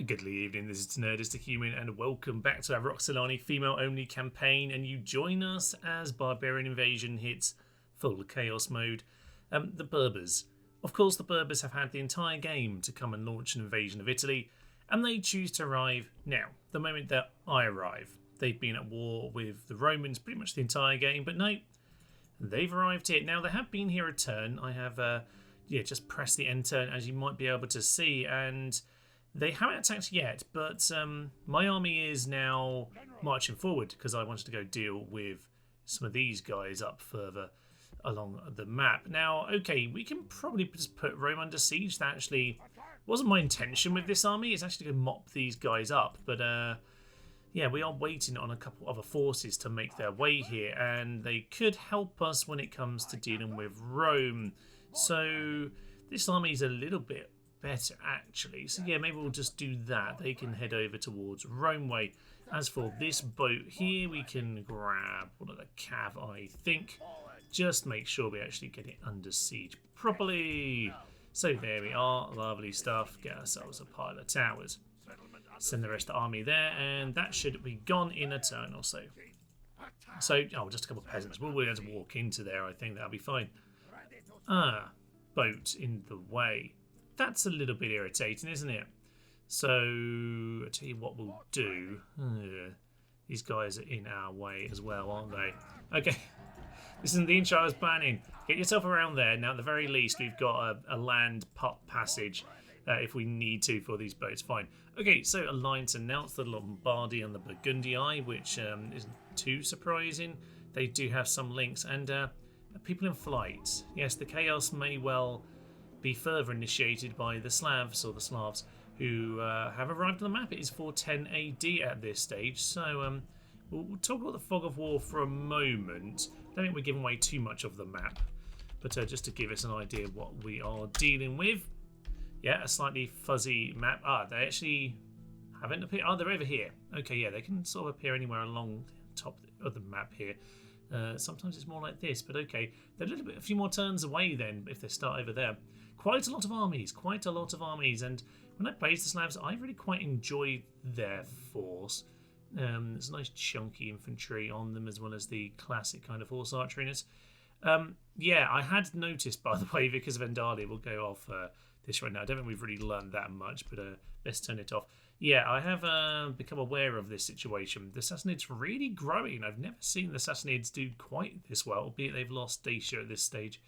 Good evening, this is Nerdistic Human, and welcome back to our Roxolani female-only campaign, and you join us as Barbarian Invasion hits full chaos mode. The Berbers. Of course, the Berbers have had the entire game to come and launch an invasion of Italy, and they choose to arrive now, the moment that I arrive. They've been at war with the Romans pretty much the entire game, but no, they've arrived here. Now, they have been here a turn. I have, just pressed the end turn, as you might be able to see, and they haven't attacked yet, but my army is now marching forward because I wanted to go deal with some of these guys up further along the map. Now, okay, we can probably just put Rome under siege. That actually wasn't my intention with this army. It's actually to mop these guys up, but yeah, we are waiting on a couple other forces to make their way here, and they could help us when it comes to dealing with Rome. So this army is a little bit better actually, so yeah, maybe we'll just do that. They can head over towards Rome way. As for this boat here, we can grab one of the cav, I think, just make sure we actually get it under siege properly. So there we are, lovely stuff. Get ourselves a pile of towers, send the rest of the army there, and that should be gone in a turn or so. So just a couple of peasants, we'll be able to walk into there. I think that'll be fine. Boat in the way. That's a little bit irritating, isn't it? So, I'll tell you what we'll do. These guys are in our way as well, aren't they? Okay, this isn't the intro I was planning. Get yourself around there. Now, at the very least, we've got a land passage if we need to for these boats. Fine. Okay, so alliance announced the Lombardy and the Burgundii, which isn't too surprising. They do have some links, and people in flight. Yes, the chaos may well be further initiated by the Slavs, or the Slavs, who have arrived on the map. It is 410 AD at this stage, so we'll talk about the fog of war for a moment. I don't think we're giving away too much of the map, but just to give us an idea of what we are dealing with. Yeah, a slightly fuzzy map. They actually haven't appeared. They're over here. Okay, yeah, they can sort of appear anywhere along the top of the map here. Sometimes it's more like this, but okay. They're a few more turns away then if they start over there. Quite a lot of armies, and when I played the Slavs, I really quite enjoyed their force. There's nice chunky infantry on them, as well as the classic kind of horse archeriness. Yeah, I had noticed, by the way, because of Endalia, we'll go off this right now. I don't think we've really learned that much, but let's turn it off. Yeah, I have become aware of this situation. The Sassanids really growing. I've never seen the Sassanids do quite this well, albeit they've lost Dacia at this stage.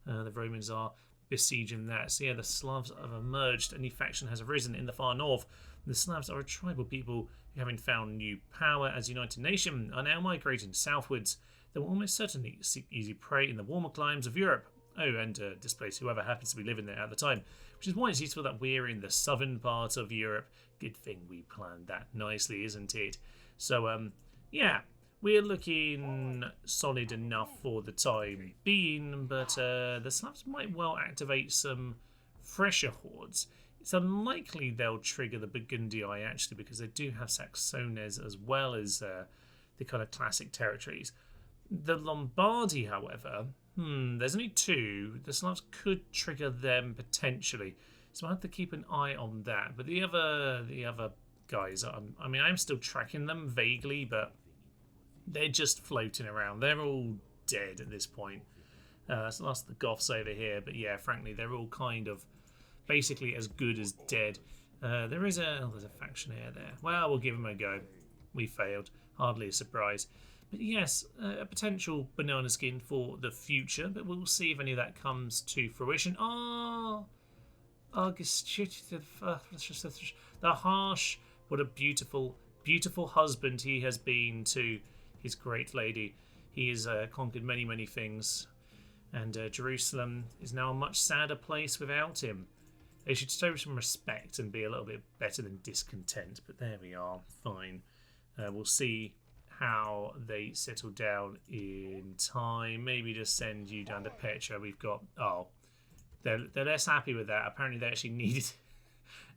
The Romans are besieging that. So yeah, the Slavs have emerged. A new faction has arisen in the far north. The Slavs are a tribal people who, having found new power as a united nation, are now migrating southwards. They will almost certainly seek easy prey in the warmer climes of Europe. Oh, and displace whoever happens to be living there at the time. Which is why it's useful that we're in the southern part of Europe. Good thing we planned that nicely, isn't it? So, yeah, we're looking solid enough for the time being, but the Slavs might well activate some fresher hordes. It's unlikely they'll trigger the Burgundii, actually, because they do have Saxones as well as the kind of classic territories. The Lombardy, however, there's only two. The Slavs could trigger them potentially, so I have to keep an eye on that. But the other guys, I'm still tracking them vaguely, but they're just floating around. They're all dead at this point. So that's the Goths over here, but yeah, frankly, they're all kind of basically as good as dead. There's a faction here there. Well, we'll give them a go. We failed. Hardly a surprise. But yes, a potential banana skin for the future, but we'll see if any of that comes to fruition. The harsh, what a beautiful, beautiful husband he has been to his great lady. He has conquered many, many things, and Jerusalem is now a much sadder place without him. They should show some respect and be a little bit better than discontent, but there we are, fine. We'll see how they settle down in time. Maybe just send you down to Petra. We've got they're less happy with that. Apparently they actually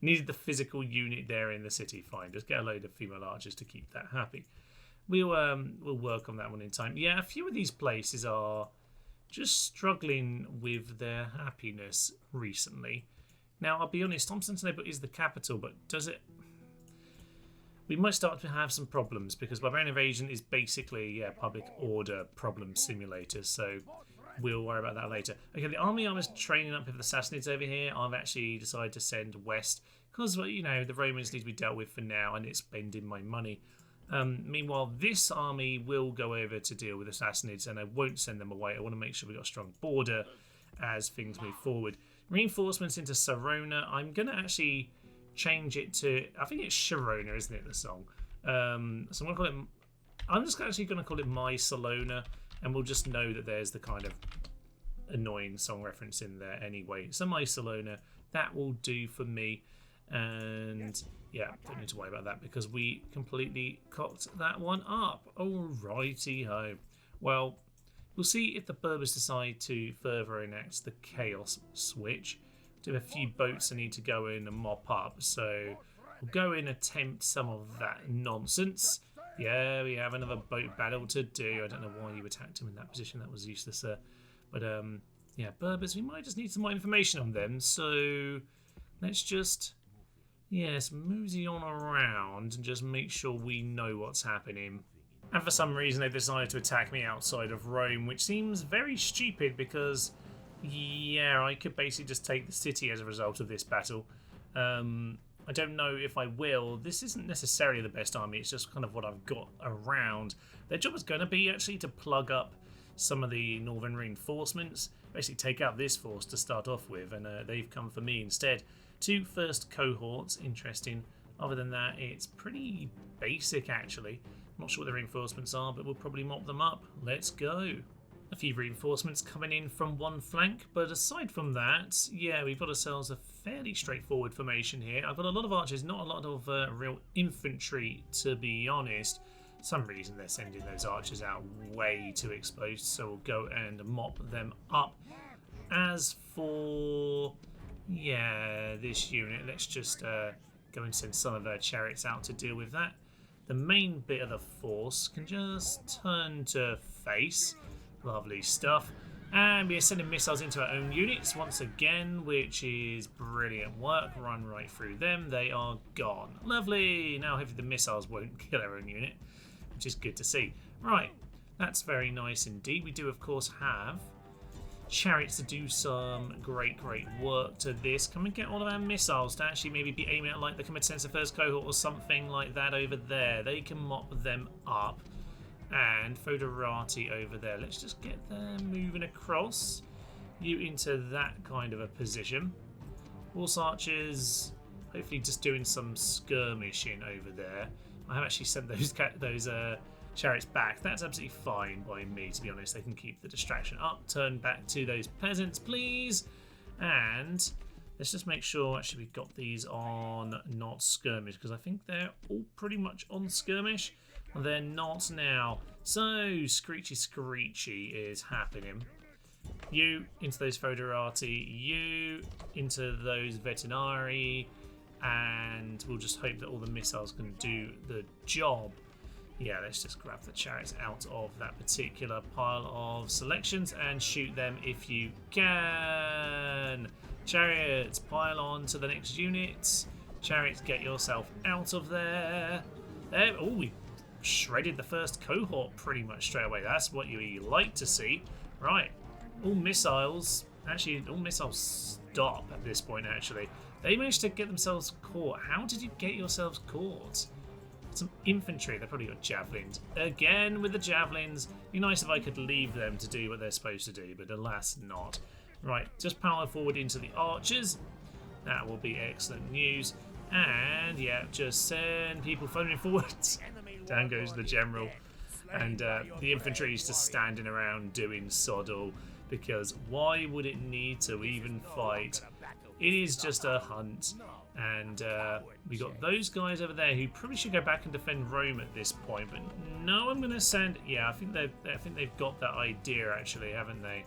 needed the physical unit there in the city. Fine, just get a load of female archers to keep that happy. We'll work on that one in time. Yeah, a few of these places are just struggling with their happiness recently. Now, I'll be honest, Constantinople is the capital, but does it we might start to have some problems because Barbarian Invasion is basically public order problem simulator. So we'll worry about that later. Okay, the army I was training up with the Sassanids over here, I've actually decided to send west because, well, you know, the Romans need to be dealt with for now, and it's spending my money. Meanwhile, this army will go over to deal with the Sassanids, and I won't send them away. I want to make sure we've got a strong border as things move forward. Reinforcements into Sarona. I'm going to actually change it to, I think it's Sharona, isn't it, the song? So I'm going to call it, I'm just actually going to call it My Salona, and we'll just know that there's the kind of annoying song reference in there anyway. So My Salona, that will do for me. And yeah, don't need to worry about that because we completely cocked that one up. Alrighty ho. Well, we'll see if the Berbers decide to further enact the chaos switch. Do a few boats I need to go in and mop up, so we'll go in and attempt some of that nonsense. Yeah, we have another boat battle to do. I don't know why you attacked him in that position. That was useless, sir. But yeah, Berbers, we might just need some more information on them. So let's just, yes, mosey on around and just make sure we know what's happening. And for some reason they decided to attack me outside of Rome, which seems very stupid because, yeah, I could basically just take the city as a result of this battle. I don't know if I will. This isn't necessarily the best army, it's just kind of what I've got around. Their job is going to be actually to plug up some of the northern reinforcements, basically take out this force to start off with, and they've come for me instead. 2 first cohorts, interesting. Other than that, it's pretty basic actually. Not sure what the reinforcements are, but we'll probably mop them up. Let's go. A few reinforcements coming in from one flank, but aside from that, yeah, we've got ourselves a fairly straightforward formation here. I've got a lot of archers, not a lot of real infantry, to be honest. For some reason they're sending those archers out way too exposed, so we'll go and mop them up. As for, yeah, this unit, let's just go and send some of our chariots out to deal with that. The main bit of the force can just turn to face. Lovely stuff. And we are sending missiles into our own units once again, which is brilliant work. Run right through them. They are gone. Lovely. Now hopefully the missiles won't kill our own unit, which is good to see. Right. That's very nice indeed. We do, of course, have chariots to do some great work to this. Can we get all of our missiles to actually maybe be aiming at like the Comitenza First Cohort or something like that over there? They can mop them up. And Foderati over there. Let's just get them moving across. You into that kind of a position. Horse archers, hopefully just doing some skirmishing over there. I have actually sent those chariots back. That's absolutely fine by me, to be honest. They can keep the distraction up. Turn back to those peasants, please. And let's just make sure actually we've got these on not skirmish, because I think they're all pretty much on skirmish. They're not now. So, screechy is happening. You into those Foderati, you into those Vetinari, and we'll just hope that all the missiles can do the job. Yeah, let's just grab the chariots out of that particular pile of selections and shoot them if you can. Chariots, pile on to the next unit. Chariots, get yourself out of there. There. Oh, we shredded the first cohort pretty much straight away. That's what you like to see. Right. All missiles. Actually, all missiles stop at this point, actually. They managed to get themselves caught. How did you get yourselves caught? Some infantry. They probably got javelins. Again with the javelins. Be nice if I could leave them to do what they're supposed to do, but alas not. Right. Just power forward into the archers. That will be excellent news. And yeah, just send people phoning forwards. Down goes the general, and the infantry is just standing around doing sod all, because why would it need to even fight? It is just a hunt, and we got those guys over there who probably should go back and defend Rome at this point. But no, I'm going to send. Yeah, I think they've got that idea actually, haven't they?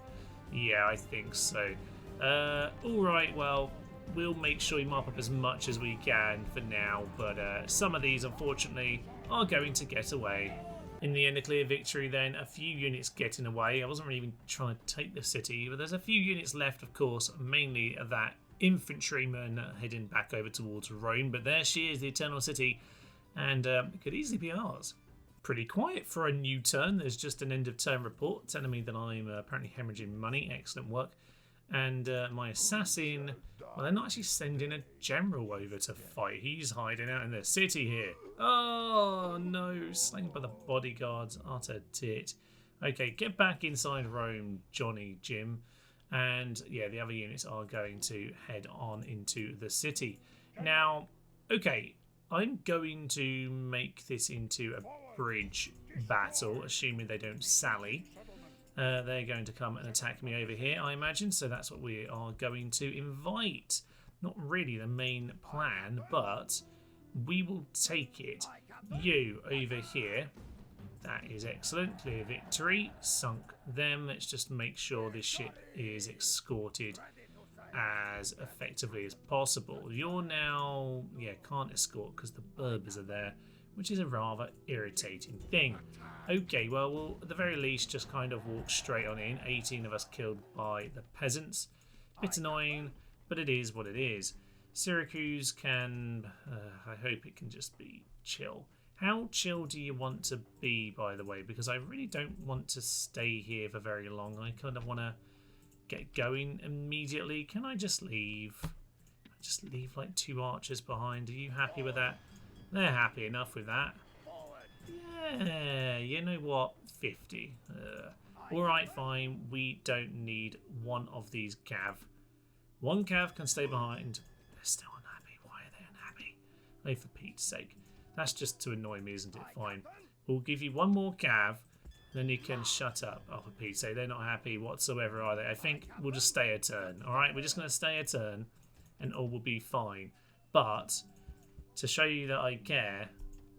Yeah, I think so. All right, well. We'll make sure we mop up as much as we can for now, but some of these, unfortunately, are going to get away. In the end, a clear victory then. A few units getting away. I wasn't really even trying to take the city, but there's a few units left, of course, mainly that infantryman heading back over towards Rome. But there she is, the Eternal City. and it could easily be ours. Pretty quiet for a new turn. There's just an end of turn report telling me that I'm apparently hemorrhaging money. Excellent work. And my assassin, well, they're not actually sending a general over to fight. He's hiding out in the city here. Oh no, slain by the bodyguards. Utter tit. Okay, get back inside Rome, Johnny Jim. And yeah, the other units are going to head on into the city. Now, okay, I'm going to make this into a bridge battle, assuming they don't sally. They're going to come and attack me over here, I imagine, so that's what we are going to invite. Not really the main plan, but we will take it. You over here. That is excellent. Clear victory. Sunk them. Let's just make sure this ship is escorted as effectively as possible. You're now, yeah, can't escort because the Berbers are there, which is a rather irritating thing. Okay, well, we'll at the very least just kind of walk straight on in. 18 of us killed by the peasants. Bit annoying, but it is what it is. Syracuse can, I hope it can just be chill. How chill do you want to be, by the way? Because I really don't want to stay here for very long. I kind of want to get going immediately. Can I just leave? Just leave like 2 archers behind. Are you happy with that? They're happy enough with that. Yeah, you know what? 50. Alright, fine. We don't need one of these cav. One cav can stay behind. They're still unhappy. Why are they unhappy? Oh, for Pete's sake. That's just to annoy me, isn't it? Fine. We'll give you one more cav, then you can shut up. Oh, for Pete's sake, they're not happy whatsoever, are they? I think we'll just stay a turn. Alright, we're just going to stay a turn, and all will be fine. But to show you that I care,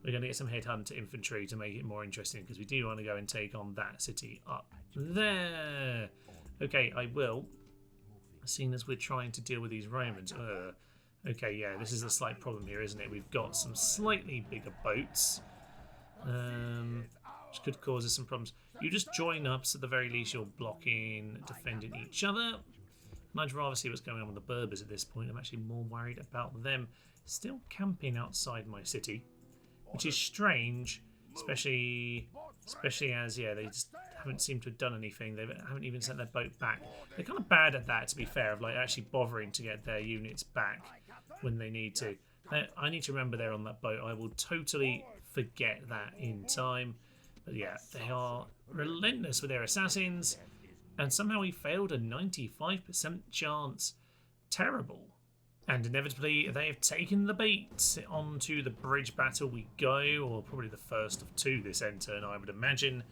we're going to get some headhunter infantry to make it more interesting, because we do want to go and take on that city up there. Okay, I will. Seeing as we're trying to deal with these Romans. Okay, yeah, this is a slight problem here, isn't it? We've got some slightly bigger boats, which could cause us some problems. You just join up, so at the very least you're blocking, defending each other. And I'd rather see what's going on with the Berbers at this point. I'm actually more worried about them still camping outside my city, which is strange, especially as, yeah, they just haven't seemed to have done anything. They haven't even sent their boat back. They're kind of bad at that, to be fair, of like actually bothering to get their units back when they need to. I need to remember they're on that boat. I will totally forget that in time. But yeah, they are relentless with their assassins, and somehow we failed a 95% chance. Terrible. And inevitably, they have taken the bait. Onto the bridge battle we go, or probably the first of 2 this end turn, I would imagine.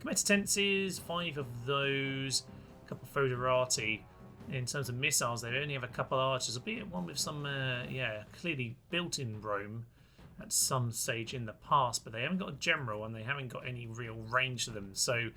Comitatenses, 5 of those, a couple of Foderati. In terms of missiles, they only have a couple archers, albeit one with some, yeah, clearly built in Rome at some stage in the past, but they haven't got a general and they haven't got any real range to them. So,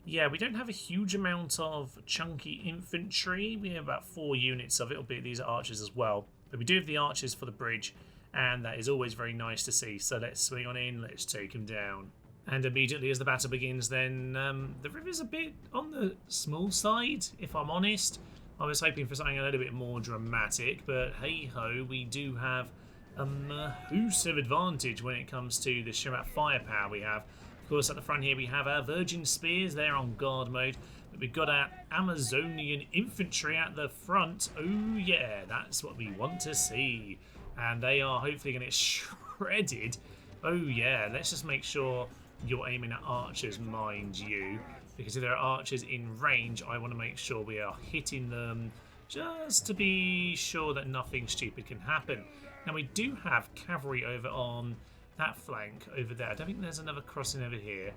yeah, we don't have a huge amount of chunky infantry. We have about 4 units of it, albeit these are archers as well. But we do have the archers for the bridge, and that is always very nice to see. So let's swing on in, let's take them down. And immediately as the battle begins, then the river's a bit on the small side, if I'm honest. I was hoping for something a little bit more dramatic, but hey-ho, we do have a massive advantage when it comes to the sheer amount of firepower we have. Of course, at the front here we have our Virgin Spears. They're on guard mode. But we've got our Amazonian infantry at the front. Oh yeah, that's what we want to see. And they are hopefully going to get shredded. Oh yeah, let's just make sure you're aiming at archers, mind you. Because if there are archers in range, I want to make sure we are hitting them just to be sure that nothing stupid can happen. Now we do have cavalry over on that flank over there. I don't think there's another crossing over here.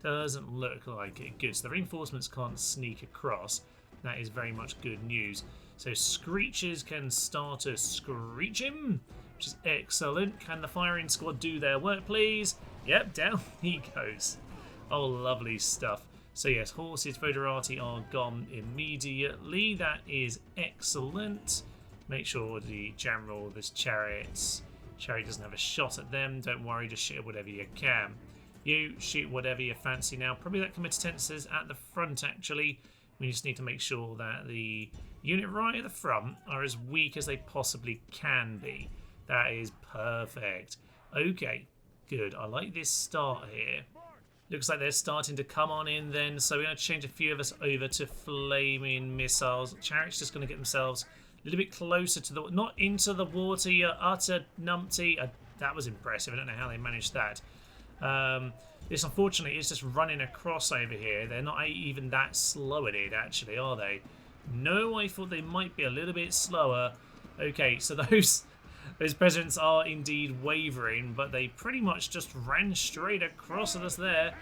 Doesn't look like it. Good. So the reinforcements can't sneak across. That is very much good news. So Screechers can start to screech him, which is excellent. Can the firing squad do their work, please? Yep, down he goes. Oh, lovely stuff. So yes, horses, Foderati are gone immediately. That is excellent. Make sure the general, this chariots. Chariot doesn't have a shot at them. Don't worry, just shoot whatever you can. You shoot whatever you fancy now. Probably that Comitatenses at the front, actually. We just need to make sure that the unit right at the front are as weak as they possibly can be. That is perfect. Okay, good. I like this start here. Looks like they're starting to come on in then, so we're going to change a few of us over to flaming missiles. Chariot's just going to get themselves a little bit closer to the... Not into the water, you utter numpty. That was impressive. I don't know how they managed that. This, unfortunately, is just running across over here. They're not even that slow at it, actually, are they? No, I thought they might be a little bit slower. Okay, so those peasants are indeed wavering, but they pretty much just ran straight across at us there.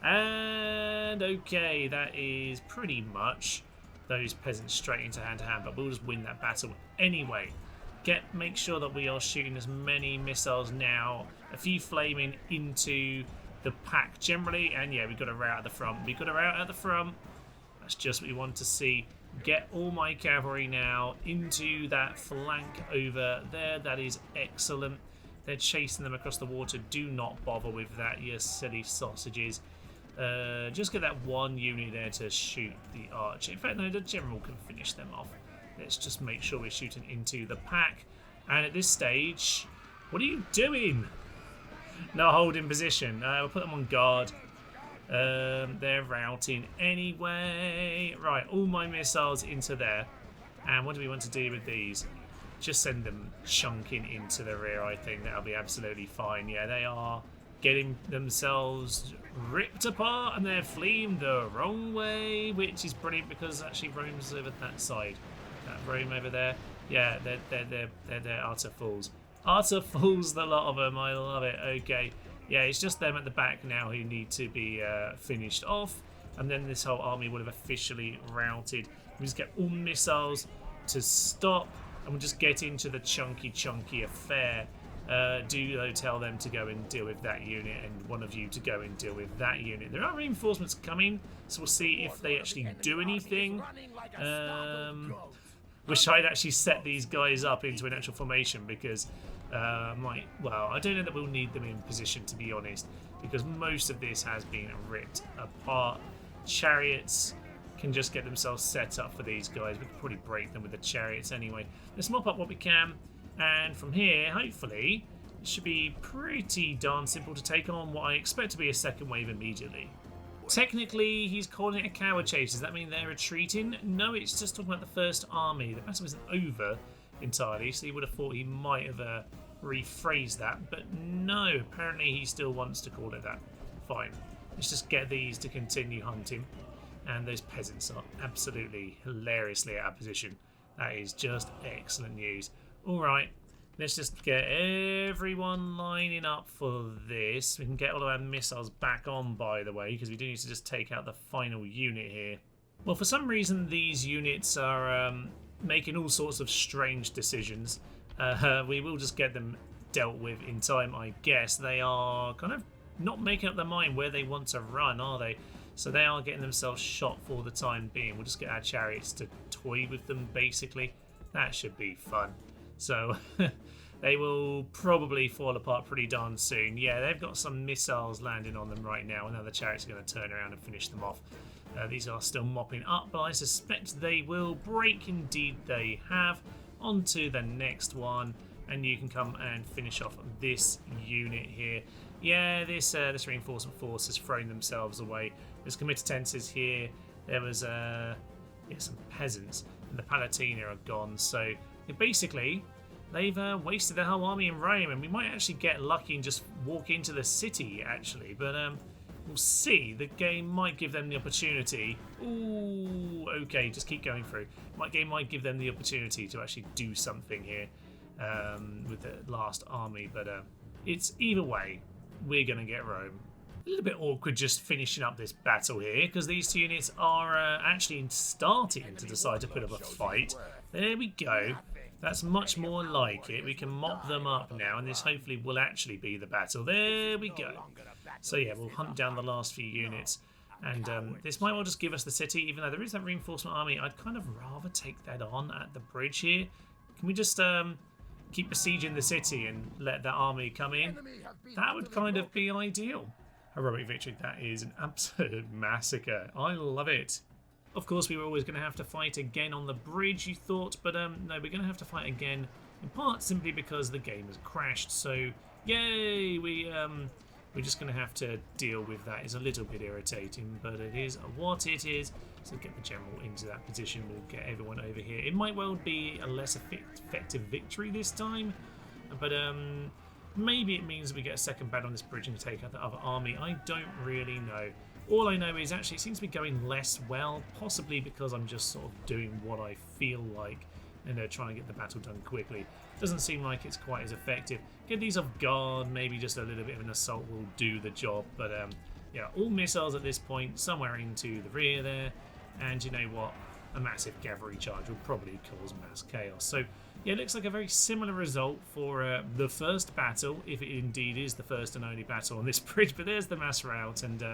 And okay, that is pretty much those peasants straight into hand-to-hand, but we'll just win that battle anyway. Make sure that we are shooting as many missiles now, a few flaming into the pack generally, and yeah, we've got a rout at the front. We've got a rout at the front. That's just what we want to see. Get all my cavalry now into that flank over there. That is excellent. They're chasing them across the water. Do not bother with that, you silly sausages. Just get that one unit there to shoot the archer. In fact, no, the general can finish them off. Let's just make sure we're shooting into the pack. And at this stage, what are you doing? No, hold in position. We'll put them on guard. They're routing anyway. Right, all my missiles into there. And what do we want to do with these? Just send them chunking into the rear, I think. That'll be absolutely fine. Yeah, they are getting themselves ripped apart and they're fleeing the wrong way, which is brilliant because actually Rome's over that side. That Rome over there. Yeah, they're utter fools. Utter fools, the lot of them. I love it. Okay. Yeah, it's just them at the back now who need to be finished off. And then this whole army would have officially routed. We just get all missiles to stop. And we'll just get into the chunky affair. Do tell them to go and deal with that unit. And one of you to go and deal with that unit. There are reinforcements coming. So we'll see if they actually do anything. Wish I'd actually set these guys up into an actual formation because... well, I don't know that we'll need them in position, to be honest, because most of this has been ripped apart. Chariots can just get themselves set up for these guys. We could probably break them with the chariots anyway. Let's mop up what we can, and from here, hopefully, it should be pretty darn simple to take on what I expect to be a second wave immediately. Technically, he's calling it a coward chase. Does that mean they're retreating? No, it's just talking about the first army. The battle isn't over entirely, so you would have thought he might have rephrased that, but no, apparently he still wants to call it that. Fine, let's just get these to continue hunting, and those peasants are absolutely hilariously out of position. That is just excellent news. Alright, let's just get everyone lining up for this. We can get all of our missiles back on, by the way, because we do need to just take out the final unit here. Well, for some reason these units are making all sorts of strange decisions. We will just get them dealt with in time, I guess. They are kind of not making up their mind where they want to run, are they? So they are getting themselves shot for the time being. We'll just get our chariots to toy with them, basically. That should be fun. So they will probably fall apart pretty darn soon. Yeah, they've got some missiles landing on them right now, and now the chariots are going to turn around and finish them off. These are still mopping up, but I suspect they will break. Indeed they have. On to the next one, and you can come and finish off this unit here. Yeah, this reinforcement force has thrown themselves away. There's comitatenses here. There was some peasants, and the Palatina are gone. So basically, they've wasted their whole army in Rome, and we might actually get lucky and just walk into the city, actually. But we'll see. The game might give them the opportunity. Ooh, okay, just keep going through. Game might give them the opportunity to actually do something here with the last army, but it's either way, we're going to get Rome. A little bit awkward just finishing up this battle here, because these two units are actually starting to decide to put up a fight. There we go. That's much more like it. We can mop them up now, and this hopefully will actually be the battle. There we go. So yeah, we'll hunt down the last few units, and this might well just give us the city, even though there is that reinforcement army. I'd kind of rather take that on at the bridge here. Can we just keep besieging the city and let that army come in? That would kind of be ideal. Heroic victory. That is an absolute massacre. I love it. Of course, we were always going to have to fight again on the bridge, you thought, but no, we're going to have to fight again in part simply because the game has crashed. So, yay, we're just going to have to deal with that. It's a little bit irritating, but it is what it is. So get the general into that position. We'll get everyone over here. It might well be a less effective victory this time, but maybe it means we get a second battle on this bridge and take out the other army. I don't really know. All I know is actually it seems to be going less well, possibly because I'm just sort of doing what I feel like and trying to get the battle done quickly. Doesn't seem like it's quite as effective. Get these off guard, maybe just a little bit of an assault will do the job. But yeah, all missiles at this point, somewhere into the rear there. And you know what? A massive cavalry charge will probably cause mass chaos. So yeah, it looks like a very similar result for the first battle, if it indeed is the first and only battle on this bridge. But there's the mass rout, and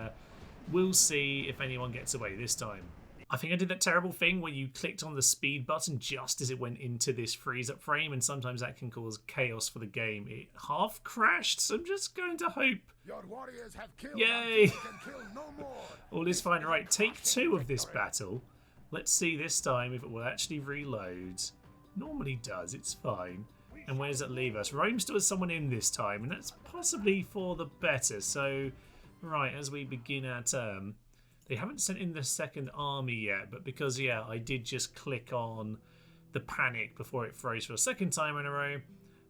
we'll see if anyone gets away this time. I think I did that terrible thing where you clicked on the speed button just as it went into this freeze-up frame, and sometimes that can cause chaos for the game. It half crashed, so I'm just going to hope. Your warriors have killed. Yay! Can kill no more. All is fine. Right, take 2 of this battle. Let's see this time if it will actually reload. Normally does, it's fine. And where does that leave us? Rome still has someone in this time, and that's possibly for the better. So, right, as we begin our term, they haven't sent in the second army yet, but because, yeah, I did just click on the panic before it froze for a second time in a row,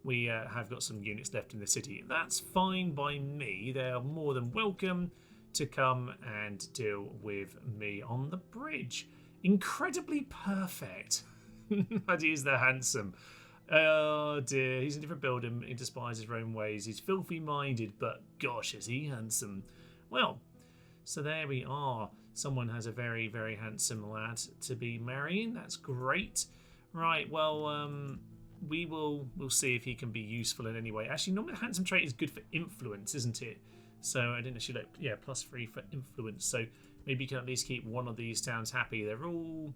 we have got some units left in the city. That's fine by me. They are more than welcome to come and deal with me on the bridge. Incredibly perfect. I'd use the handsome. Oh dear, he's a different builder. He despises Rome ways. He's filthy minded, but gosh, is he handsome. Well, so there we are. Someone has a very, very handsome lad to be marrying. That's great. Right, well, we'll see if he can be useful in any way. Actually, normally the handsome trait is good for influence, isn't it? So I didn't actually like, yeah, +3 for influence. So maybe you can at least keep one of these towns happy. They're all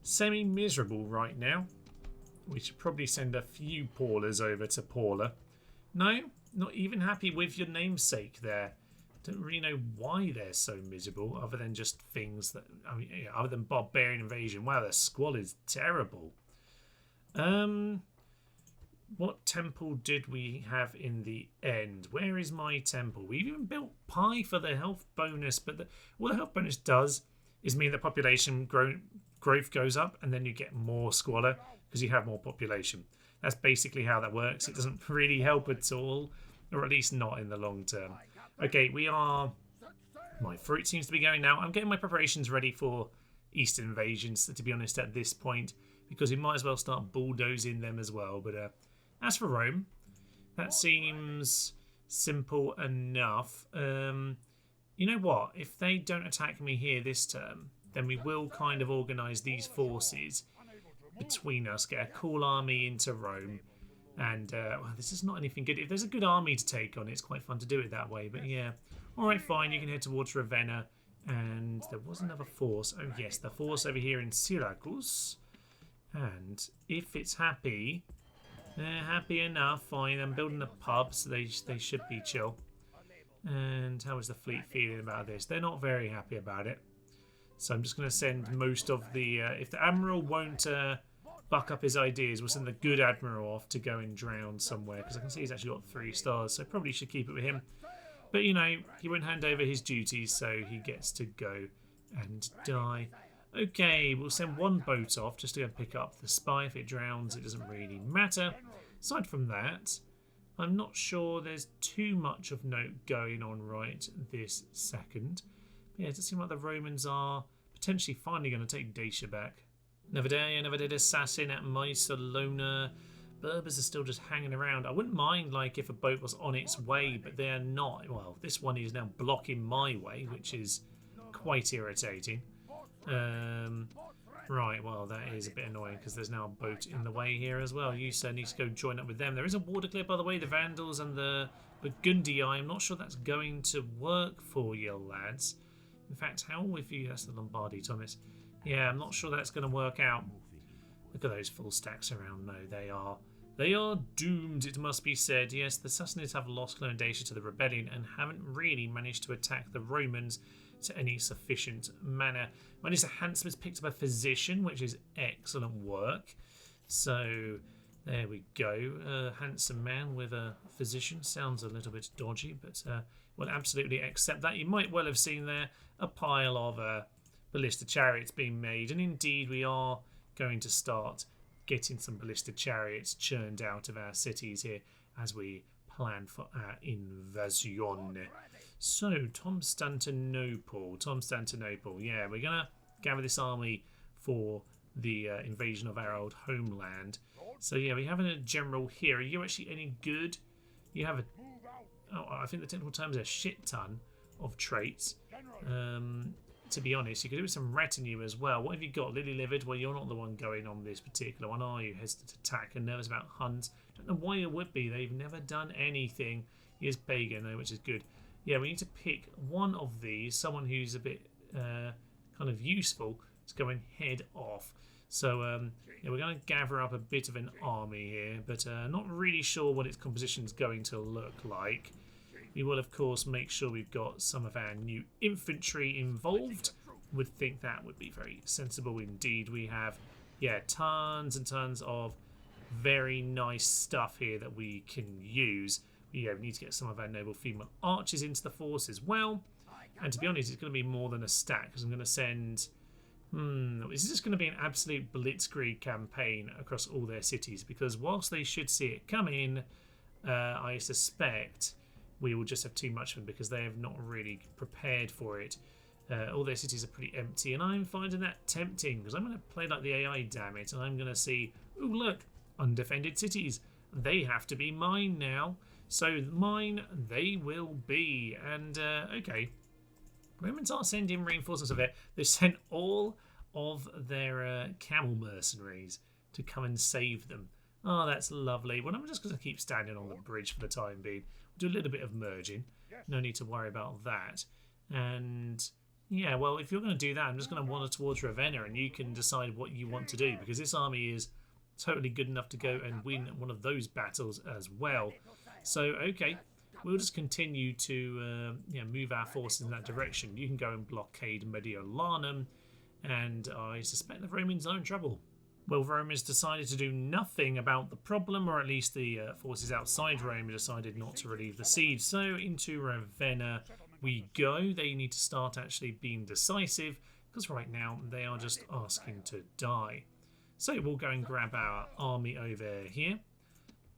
semi-miserable right now. We should probably send a few Paulas over to Paula. No, not even happy with your namesake there. Don't really know why they're so miserable, other than just things that, I mean, yeah, other than barbarian invasion. Wow, their squall is terrible. What temple did we have in the end? Where is my temple? We even built Pi for the health bonus, but what the health bonus does is mean the population growth goes up, and then you get more squalor because you have more population. That's basically how that works. It doesn't really help at all, or at least not in the long term. Okay, we are... My fruit seems to be going now. I'm getting my preparations ready for Eastern invasions, to be honest, at this point, because we might as well start bulldozing them as well. But as for Rome, that seems simple enough. You know what? If they don't attack me here this term, then we will kind of organise these forces between us, get a cool army into Rome. And, well, this is not anything good. If there's a good army to take on, it's quite fun to do it that way. But, yeah. All right, fine. You can head towards Ravenna. And there was another force. Oh, yes, the force over here in Syracuse. And if it's happy, they're happy enough. Fine. I'm building a pub, so they should be chill. And how is the fleet feeling about this? They're not very happy about it. So I'm just going to send most of the... if the Admiral won't... buck up his ideas, we'll send the good admiral off to go and drown somewhere, because I can see he's actually got 3 stars, so probably should keep it with him. But you know, he won't hand over his duties, so he gets to go and die. Okay, we'll send one boat off just to go pick up the spy. If it drowns, it doesn't really matter. Aside from that, I'm not sure there's too much of note going on right this second. But yeah, it does seem like the Romans are potentially finally going to take Dacia back. Another day assassin at Mycelona. Berbers are still just hanging around. I wouldn't mind, like, if a boat was on its way, but they're not. Well, this one is now blocking my way, which is quite irritating. Right, well, that is a bit annoying because there's now a boat in the way here as well. You sir need to go join up with them. There is a water clear, by the way, the Vandals and the Burgundy. I'm not sure that's going to work for you, lads. In fact, how with you? That's the Lombardy, Thomas. Yeah, I'm not sure that's going to work out. Look at those full stacks around. No, they are doomed, it must be said. Yes, the Sassanids have lost Consolidation to the rebellion and haven't really managed to attack the Romans to any sufficient manner. Minister Handsome has picked up a physician, which is excellent work. So, There we go. A handsome man with a physician. Sounds a little bit dodgy, but we'll absolutely accept that. You might well have seen there a pile of ballista chariots being made, and indeed we are going to start getting some ballista chariots churned out of our cities here as we plan for our invasion. So, Constantinople. Yeah, we're going to gather this army for the invasion of our old homeland. So yeah, we have a general here. Are you actually any good? You have a... Oh, I think the technical term is a shit ton of traits. To be honest, you could do with some retinue as well. What have you got? Lily-livered? Well, you're not the one going on this particular one, are you? Hesitant to attack and nervous about hunts. Don't know why you would be. They've never done anything. He is pagan though, which is good. Yeah, we need to pick one of these, someone who's a bit kind of useful to go and head off. So yeah, we're going to gather up a bit of an army here, but not really sure what its composition is going to look like. We will, of course, make sure we've got some of our new infantry involved. Would think that would be very sensible indeed. We have, yeah, tons and tons of very nice stuff here that we can use. Yeah, we need to get some of our noble female archers into the force as well. And to be honest, it's going to be more than a stack, because I'm going to send... This is just going to be an absolute blitzkrieg campaign across all their cities, because whilst they should see it coming, I suspect we will just have too much of them because they have not really prepared for it. All their cities are pretty empty, and I'm finding that tempting because I'm going to play like the AI, damn it, and I'm going to see, oh look, undefended cities. They have to be mine now. So mine they will be. And okay, Romans are sending reinforcements of it. They've sent all of their camel mercenaries to come and save them. Oh, that's lovely. Well, I'm just going to keep standing on the bridge for the time being. We'll do a little bit of merging. No need to worry about that. And yeah, well, if you're going to do that, I'm just going to wander towards Ravenna, and you can decide what you want to do, because this army is totally good enough to go and win one of those battles as well. So, okay, we'll just continue to move our forces in that direction. You can go and blockade Mediolanum, and I suspect the Romans are in trouble. Well, Rome has decided to do nothing about the problem, or at least the forces outside Rome decided not to relieve the siege. So into Ravenna we go. They need to start actually being decisive, because right now they are just asking to die. So we'll go and grab our army over here,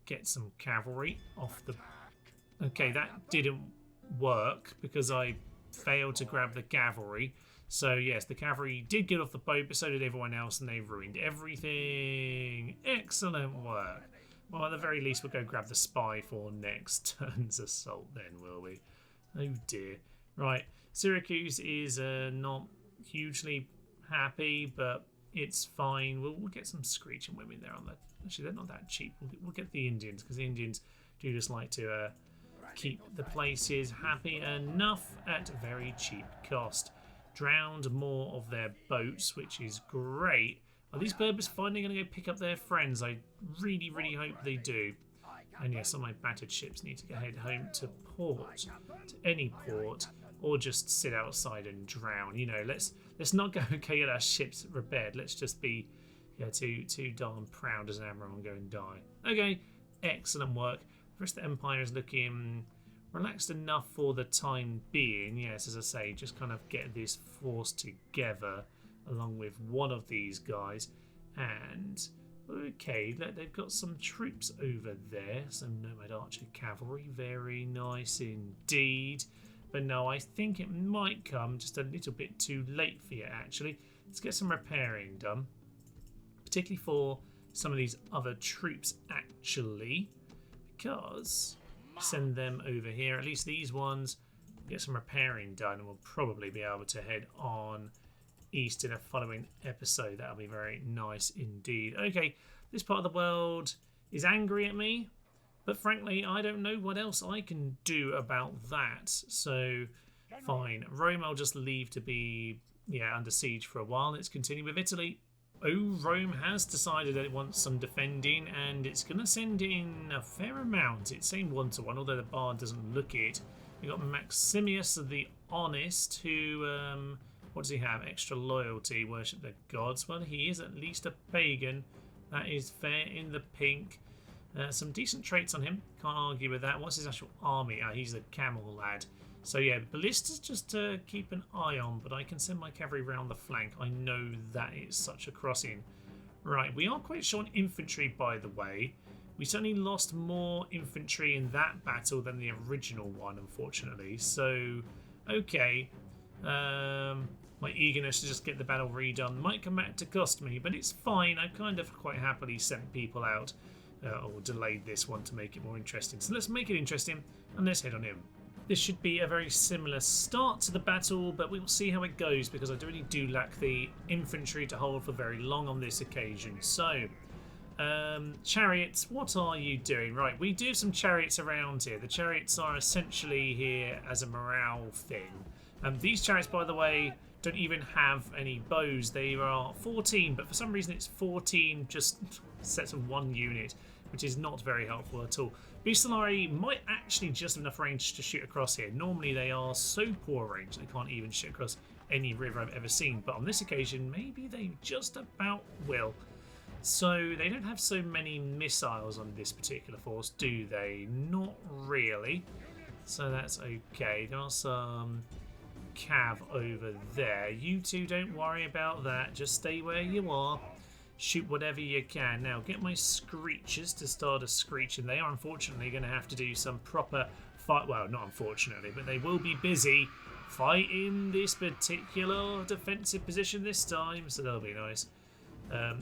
get some cavalry off the... Okay, that didn't work because I failed to grab the cavalry. So yes, the cavalry did get off the boat, but so did everyone else, and they ruined everything. Excellent work. Well, at the very least, we'll go grab the spy for next turn's assault then, will we? Oh dear. Right, Syracuse is not hugely happy, but it's fine. We'll get some screeching women there on the... Actually, they're not that cheap. We'll get the Indians, because the Indians do just like to keep the places happy enough at very cheap cost. Drowned more of their boats, which is great. Are these Berbers finally going to go pick up their friends? I really, really hope they do. And yes, some of my battered ships need to head home to port, to any port, or just sit outside and drown. You know, let's not go and get our ships repaired. Let's just be too darn proud as an admiral and go and die. Okay, excellent work. The rest of the Empire is looking relaxed enough for the time being. Yes, as I say, just kind of get this force together along with one of these guys. And okay, they've got some troops over there, some nomad archer cavalry, very nice indeed. But no, I think it might come just a little bit too late for you, actually. Let's get some repairing done, particularly for some of these other troops, actually, because send them over here. At least these ones, get some repairing done, and we'll probably be able to head on east in a following episode. That'll be very nice indeed. Okay, this part of the world is angry at me, but frankly, I don't know what else I can do about that. So, fine. Rome, I'll just leave to be under siege for a while. Let's continue with Italy. Oh, Rome has decided that it wants some defending, and it's going to send in a fair amount. It's saying 1-to-1, although the bard doesn't look it. We've got Maximus the Honest, who, what does he have? Extra loyalty, worship the gods. Well, he is at least a pagan. That is fair in the pink. Some decent traits on him. Can't argue with that. What's his actual army? He's a camel lad. So yeah, ballistas just to keep an eye on, but I can send my cavalry round the flank. I know that it's such a crossing. Right, we are quite short on infantry, by the way. We certainly lost more infantry in that battle than the original one, unfortunately. So, okay. My eagerness to just get the battle redone might come back to cost me, but it's fine. I kind of quite happily sent people out, or delayed this one to make it more interesting. So let's make it interesting, and let's head on in. This should be a very similar start to the battle, but we will see how it goes, because I really do lack the infantry to hold for very long on this occasion. So, chariots, what are you doing? Right, we do have some chariots around here. The chariots are essentially here as a morale thing. These chariots, by the way, don't even have any bows. They are 14, but for some reason it's 14 just sets of one unit, which is not very helpful at all. Bistolari might actually just have enough range to shoot across here. Normally they are so poor range they can't even shoot across any river I've ever seen, but on this occasion maybe they just about will. So they don't have so many missiles on this particular force, do they? Not really. So that's okay. There are some cav over there. You two don't worry about that. Just stay where you are. Shoot whatever you can. Now get my screechers to start a screeching. They are unfortunately going to have to do some proper fight. Well, not unfortunately, but they will be busy fighting this particular defensive position this time. So that'll be nice.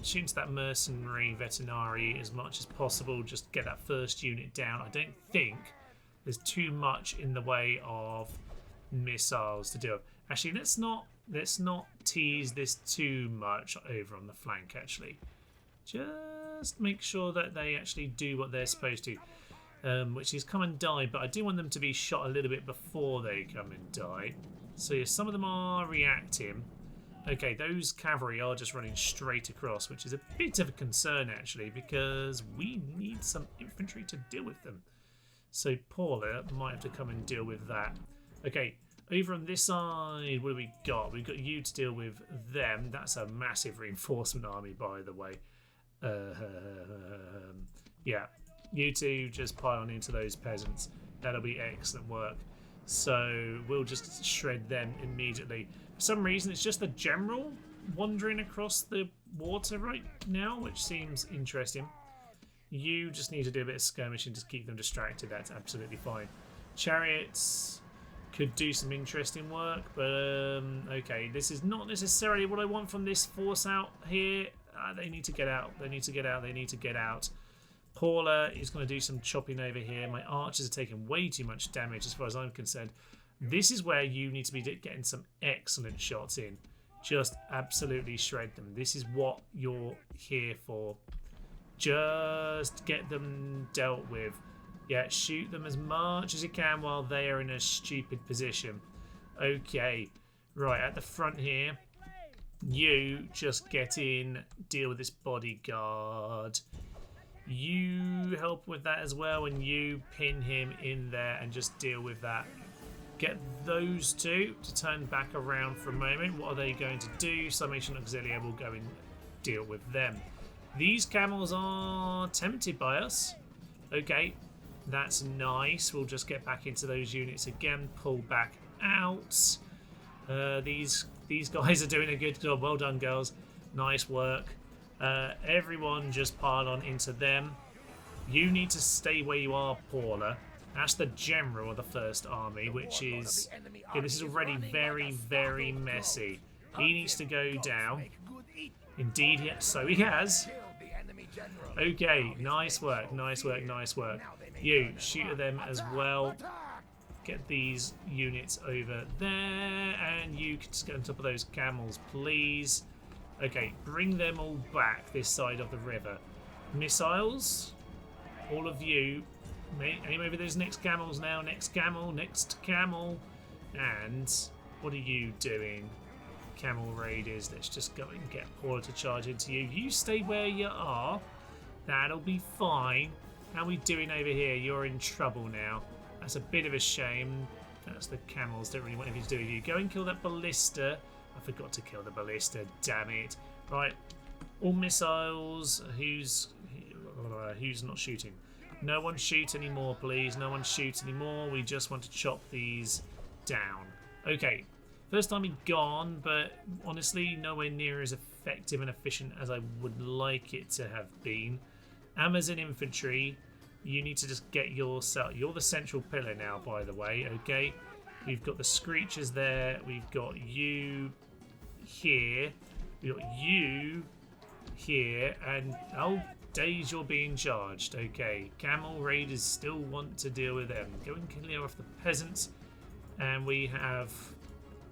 Shoot into that mercenary veterinary as much as possible. Just get that first unit down. I don't think there's too much in the way of missiles to do. Actually, let's not tease this too much over on the flank. Actually, just make sure that they actually do what they're supposed to, which is come and die. But I do want them to be shot a little bit before they come and die. So yeah, some of them are reacting. Okay, those cavalry are just running straight across, which is a bit of a concern actually, because we need some infantry to deal with them. So Paula might have to come and deal with that. Okay, over on this side, what do we got? We've got you to deal with them. That's a massive reinforcement army, by the way. Yeah, you two just pile on into those peasants. That'll be excellent work. So we'll just shred them immediately. For some reason, it's just the general wandering across the water right now, which seems interesting. You just need to do a bit of skirmishing to keep them distracted. That's absolutely fine. Chariots could do some interesting work, but okay, this is not necessarily what I want from this force out here. They need to get out. They need to get out. They need to get out. Paula is going to do some chopping over here. My archers are taking way too much damage as far as I'm concerned. This is where you need to be getting some excellent shots in. Just absolutely shred them. This is what you're here for. Just get them dealt with. Yeah, shoot them as much as you can while they are in a stupid position. Okay, right at the front here. You just get in, deal with this bodyguard. You help with that as well, and you pin him in there and just deal with that. Get those two to turn back around for a moment. What are they going to do? Summation Auxilia will go and deal with them. These camels are tempted by us. Okay, that's nice. We'll just get back into those units again. Pull back out. These guys are doing a good job. Well done, girls. Nice work. Everyone just pile on into them. You need to stay where you are, Paula. That's the general of the first army, which is... Yeah, this is already very, very messy. He needs to go down. Indeed, so he has. Okay, nice work, nice work, nice work. You, shoot at them as well. Get these units over there, and you can just get on top of those camels, please. Okay, bring them all back this side of the river. Missiles, all of you. Aim over those next camels now. Next camel, and what are you doing? Camel raiders, let's just go and get Paula to charge into you. You stay where you are. That'll be fine. How are we doing over here? You're in trouble now. That's a bit of a shame. That's the camels. Don't really want anything to do with you. Go and kill that ballista. I forgot to kill the ballista. Damn it. Right. All missiles. Who's not shooting? No one shoot anymore, please. No one shoot anymore. We just want to chop these down. Okay. First army gone, but honestly, nowhere near as effective and efficient as I would like it to have been. Amazon infantry, you need to just get yourself. You're the central pillar now, by the way. Okay. We've got the Screechers there. We've got you here. We've got you here, and oh. Days you're being charged. Okay, Camel Raiders still want to deal with them. Go and clear off the peasants. And we have...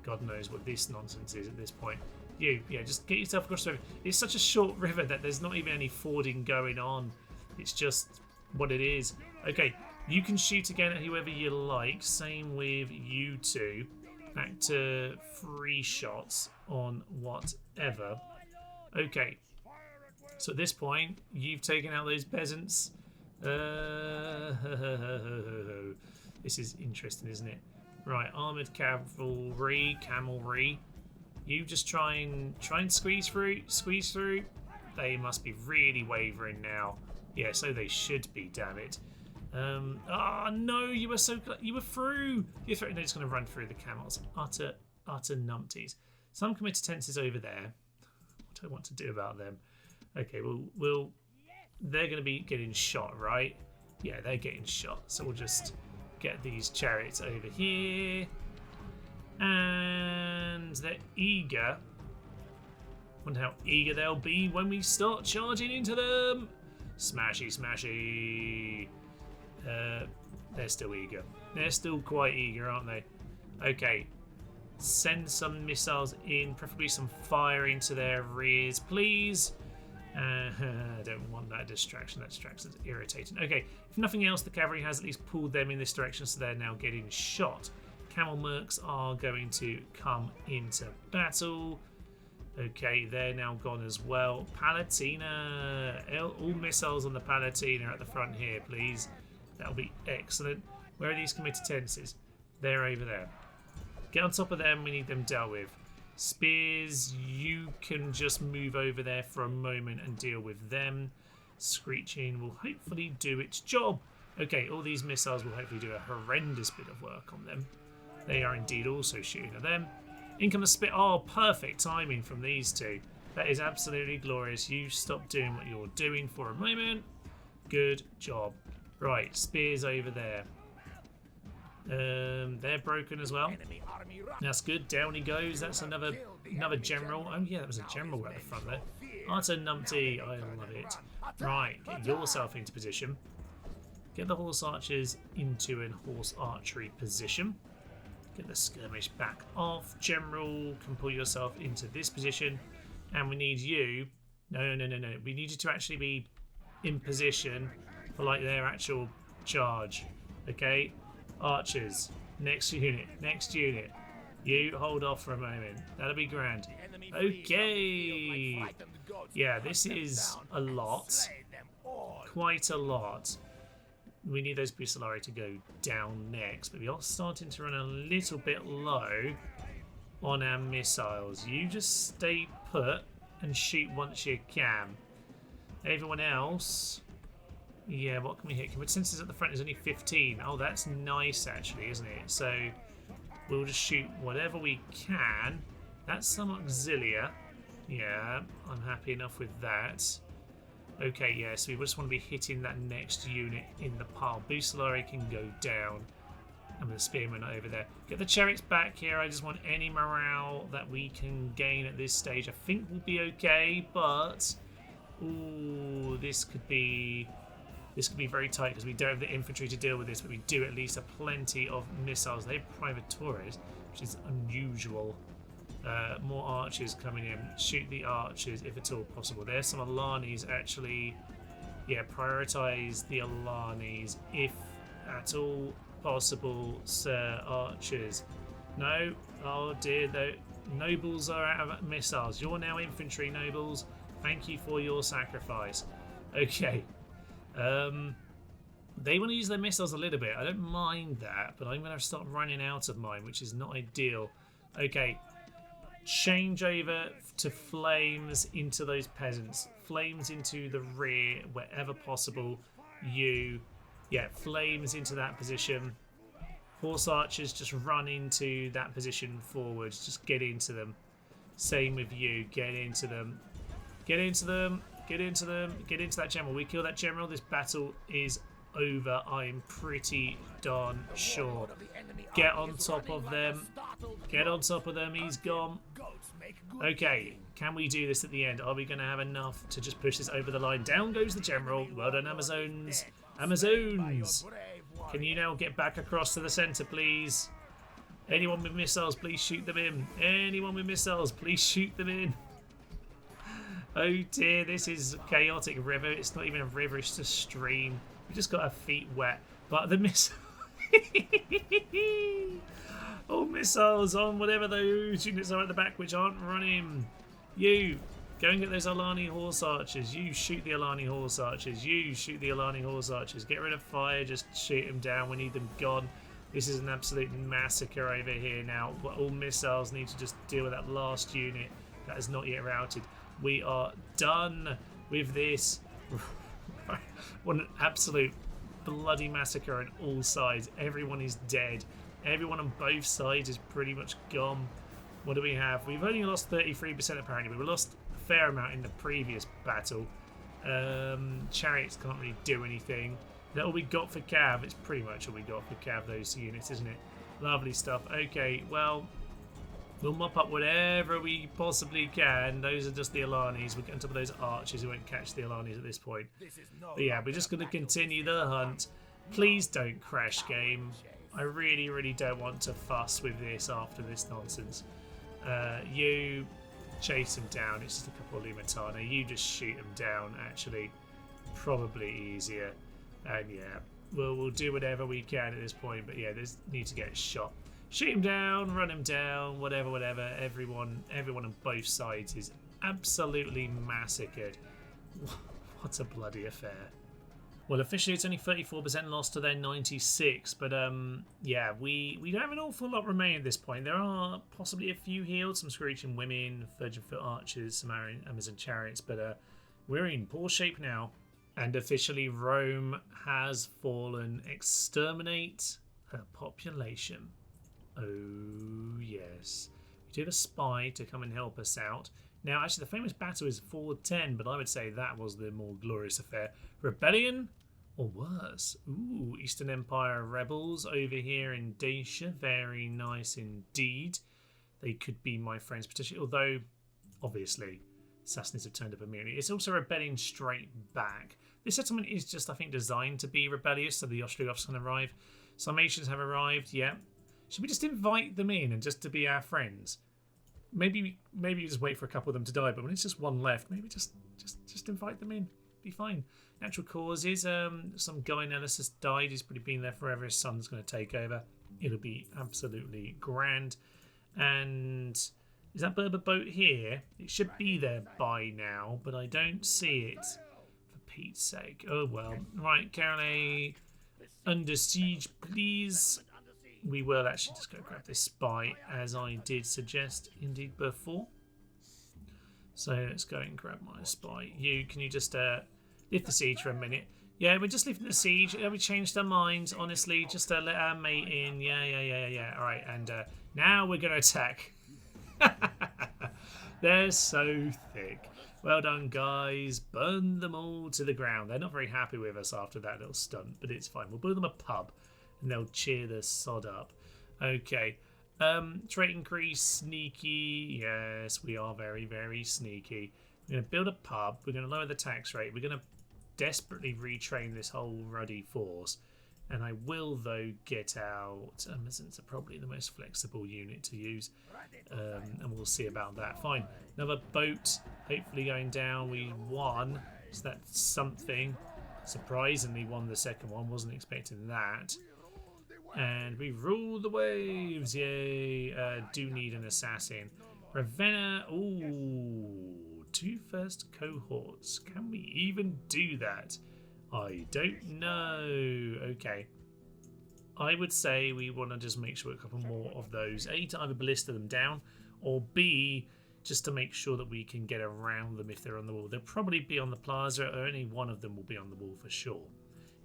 God knows what this nonsense is at this point. Yeah, just get yourself across the river. It's such a short river that there's not even any fording going on. It's just what it is. Okay, you can shoot again at whoever you like. Same with you two. Back to 3 shots on whatever. Okay. So at this point, you've taken out those peasants. This is interesting, isn't it? Right, armoured cavalry. You just try and squeeze through. They must be really wavering now. Yeah, so they should be. Damn it. No, you were through. You're through. They're just going to run through the camels. Utter numpties. Some committences over there. What do I want to do about them? Okay, well, they're going to be getting shot, right? Yeah, they're getting shot. So we'll just get these chariots over here. And they're eager. Wonder how eager they'll be when we start charging into them. Smashy. They're still eager. They're still quite eager, aren't they? Okay. Send some missiles in, preferably some fire into their rears, please. I don't want that distraction. That distraction is irritating. Okay, if nothing else, the cavalry has at least pulled them in this direction, so they're now getting shot. Camel mercs are going to come into battle. Okay, they're now gone as well. Palatina. All missiles on the Palatina at the front here, please. That'll be excellent. Where are these committences? They're over there. Get on top of them. We need them dealt with. Spears, you can just move over there for a moment and deal with them. Screeching will hopefully do its job. Okay, all these missiles will hopefully do a horrendous bit of work on them. They are indeed also shooting at them. In come the spit. Oh, perfect timing from these two. That is absolutely glorious. You stop doing what you're doing for a moment. Good job. Right, spears over there. They're broken as well. That's good. Down he goes. That's another general. Oh yeah, that was a general at the front there. Utter numpty. I love it. Right, get yourself into position. Get the horse archers into a horse archery position. Get the skirmish back off. General can pull yourself into this position. And we need you. No. We need you to actually be in position for like their actual charge. Okay? Archers, next unit. You hold off for a moment. That'll be grand. Okay. Yeah, this is a lot. Quite a lot. We need those Bucellari to go down next, but we are starting to run a little bit low on our missiles. You just stay put and shoot once you can. Everyone else... Yeah, what can we hit? Committences at the front is only 15. Oh, that's nice, actually, isn't it? So we'll just shoot whatever we can. That's some auxilia. Yeah, I'm happy enough with that. Okay, yeah, so we just want to be hitting that next unit in the pile. Bucellari can go down. And the spearmen are over there. Get the chariots back here. I just want any morale that we can gain at this stage. I think we'll be okay, but... Ooh, this could be very tight because we don't have the infantry to deal with this, but we do at least have plenty of missiles. They have private tourists, which is unusual. More archers coming in. Shoot the archers if at all possible. There's some Alanis actually. Yeah, prioritise the Alanis if at all possible, sir. Archers. No. Oh dear, the nobles are out of missiles. You're now infantry, nobles. Thank you for your sacrifice. Okay. They want to use their missiles a little bit. I don't mind that, but I'm going to start running out of mine, which is not ideal. Okay. change over to flames into those peasants. Flames into the rear wherever possible. Flames into that position. Horse archers just run into that position forwards. Just get into them. Same with you. Get into them. Get into them. Get into them. Get into that general. We kill that general. This battle is over. I'm pretty darn sure. Get on top of them. Get on top of them. He's gone. Okay. Can we do this at the end? Are we going to have enough to just push this over the line? Down goes the general. Well done, Amazons. Amazons. Can you now get back across to the centre, please? Anyone with missiles, please shoot them in. Anyone with missiles, please shoot them in. Oh dear, this is a chaotic river. It's not even a river, it's just a stream. We just got our feet wet. But the missile... Oh, missiles on whatever those units are at the back which aren't running. You, go and get those Alani horse archers. You shoot the Alani horse archers. You shoot the Alani horse archers. Get rid of fire, just shoot them down. We need them gone. This is an absolute massacre over here now. All missiles need to just deal with that last unit that is not yet routed. We are done with this. What an absolute bloody massacre on all sides. Everyone is dead. Everyone on both sides is pretty much gone. What do we have? We've only lost 33% apparently. We lost a fair amount in the previous battle. Chariots can't really do anything. Is that all we got for Cav? It's pretty much all we got for Cav, those units, isn't it? Lovely stuff. Okay, well, we'll mop up whatever we possibly can. Those are just the Alanis. We'll get on top of those archers who won't catch the Alanis at this point. But yeah, we're just going to continue the hunt. Please don't crash, game. I really, really don't want to fuss with this after this nonsense. You chase them down. It's just a couple of Lumitana. You just shoot them down, actually. Probably easier. And yeah, we'll do whatever we can at this point. But yeah, there's need to get shot. Shoot him down, run him down, whatever. Everyone on both sides is absolutely massacred. What a bloody affair. Well, officially it's only 34% lost to their 96, but yeah, we don't have an awful lot remaining at this point. There are possibly a few healed, some Screeching Women, Virgin Foot Archers, some Amazon Chariots, but we're in poor shape now. And officially Rome has fallen. Exterminate her population. Oh, yes. We did a spy to come and help us out. Now, actually, the famous battle is 410, but I would say that was the more glorious affair. Rebellion, or worse. Ooh, Eastern Empire rebels over here in Dacia. Very nice indeed. They could be my friends, potentially, although, obviously, Sassanids have turned up immediately. It's also rebellion straight back. This settlement is just, I think, designed to be rebellious, so the Ostrogoths can arrive. Some Asians have arrived, yeah. Should we just invite them in and just to be our friends? Maybe just wait for a couple of them to die, but when it's just one left, maybe just invite them in. Be fine. Natural causes. Some guy Nellis has died. He's probably been there forever. His son's going to take over. It'll be absolutely grand. And is that Berber boat here? It should be there by now, but I don't see it. For Pete's sake. Oh well. Right, Carole, under siege, please. We will actually just go grab this spy, as I did suggest indeed before. So let's go and grab my spy. Can you just lift the siege for a minute? Yeah, we're just lifting the siege. We changed our minds, honestly. Just let our mate in. Yeah. All right, and now we're going to attack. They're so thick. Well done, guys. Burn them all to the ground. They're not very happy with us after that little stunt, but it's fine. We'll build them a pub. And they'll cheer the sod up. Okay. Trait increase, sneaky. Yes, we are very, very sneaky. We're going to build a pub. We're going to lower the tax rate. We're going to desperately retrain this whole ruddy force. And I will, though, get out... Amazons are probably the most flexible unit to use. And we'll see about that. Fine. Another boat, hopefully going down. We won. So that's something. Surprisingly won the second one. Wasn't expecting that. And we rule the waves. Yay. Do need an assassin. Ravenna. Ooh. 2 first cohorts. Can we even do that? I don't know. Okay. I would say we want to just make sure a couple more of those. To either ballista them down or B, just to make sure that we can get around them if they're on the wall. They'll probably be on the plaza, or only one of them will be on the wall for sure,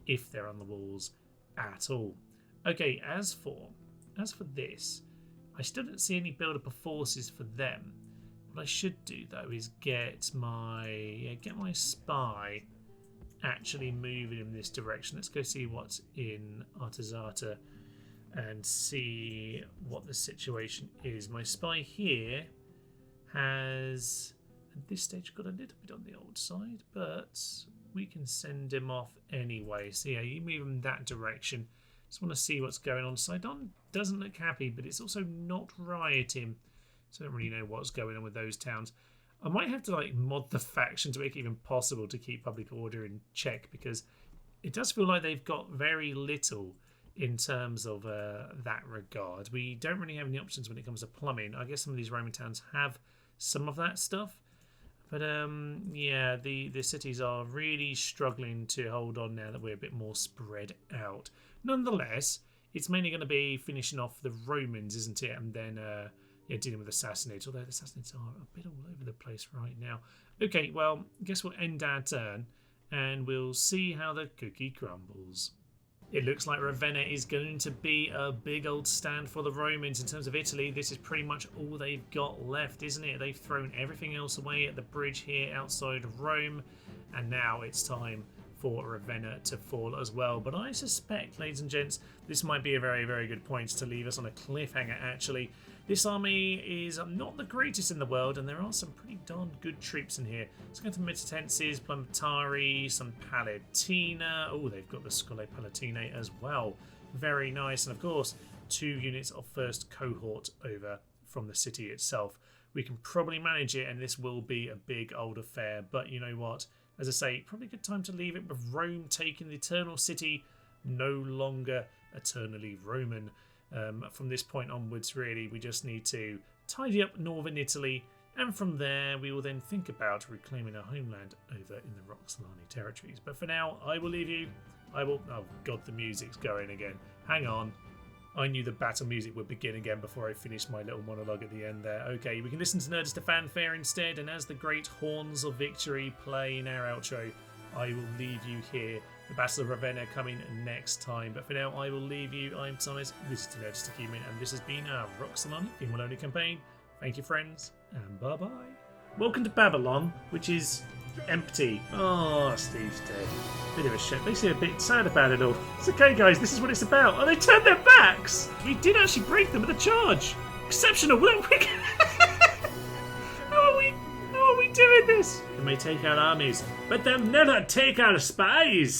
if they're on the walls at all. Okay, as for this, I still don't see any build-up of forces for them. What I should do though is get my spy actually moving in this direction. Let's go see what's in Artazata and see what the situation is. My spy here has at this stage got a little bit on the old side, but we can send him off anyway. So yeah, you move him that direction. Just want to see what's going on. Sidon doesn't look happy, but it's also not rioting, so I don't really know what's going on with those towns. I might have to like mod the faction to make it even possible to keep public order in check, because it does feel like they've got very little in terms of that regard. We don't really have any options when it comes to plumbing. I guess some of these Roman towns have some of that stuff, but yeah, the cities are really struggling to hold on now that we're a bit more spread out. Nonetheless, it's mainly going to be finishing off the Romans, isn't it? And then yeah, dealing with Assassinates, although the Assassinates are a bit all over the place right now. Okay, well, I guess we'll end our turn and we'll see how the cookie crumbles. It looks like Ravenna is going to be a big old stand for the Romans. In terms of Italy, this is pretty much all they've got left, isn't it? They've thrown everything else away at the bridge here outside of Rome, and now it's time for Ravenna to fall as well. But I suspect, ladies and gents, this might be a very, very good point to leave us on a cliffhanger, actually. This army is not the greatest in the world, and there are some pretty darn good troops in here. Let's go to Mitatenses, Plumbetari, some Palatina. Oh, they've got the Scole Palatine as well. Very nice. And of course, 2 units of first cohort over from the city itself. We can probably manage it, and this will be a big old affair. But you know what? As I say, probably a good time to leave it with Rome taking the Eternal City, no longer eternally Roman. From this point onwards, really, we just need to tidy up northern Italy, and from there we will then think about reclaiming our homeland over in the Roxolani territories. But for now, I will leave you. Oh god, the music's going again. Hang on. I knew the battle music would begin again before I finished my little monologue at the end there. Okay, we can listen to Nerdist to fanfare instead, and as the great horns of victory play in our outro, I will leave you here. The Battle of Ravenna coming next time. But for now, I will leave you. I'm Thomas. This is Nerdist to Human, and this has been our Roxolani female-only campaign. Thank you, friends, and bye-bye. Welcome to Babylon, which is empty. Oh, Steve's dead. Bit of a shit. They seem a bit sad about it all. It's okay, guys. This is what it's about. Oh, they turned their backs. We did actually break them with a charge. Exceptional. How are we doing this? They may take our armies, but they'll never take our spies.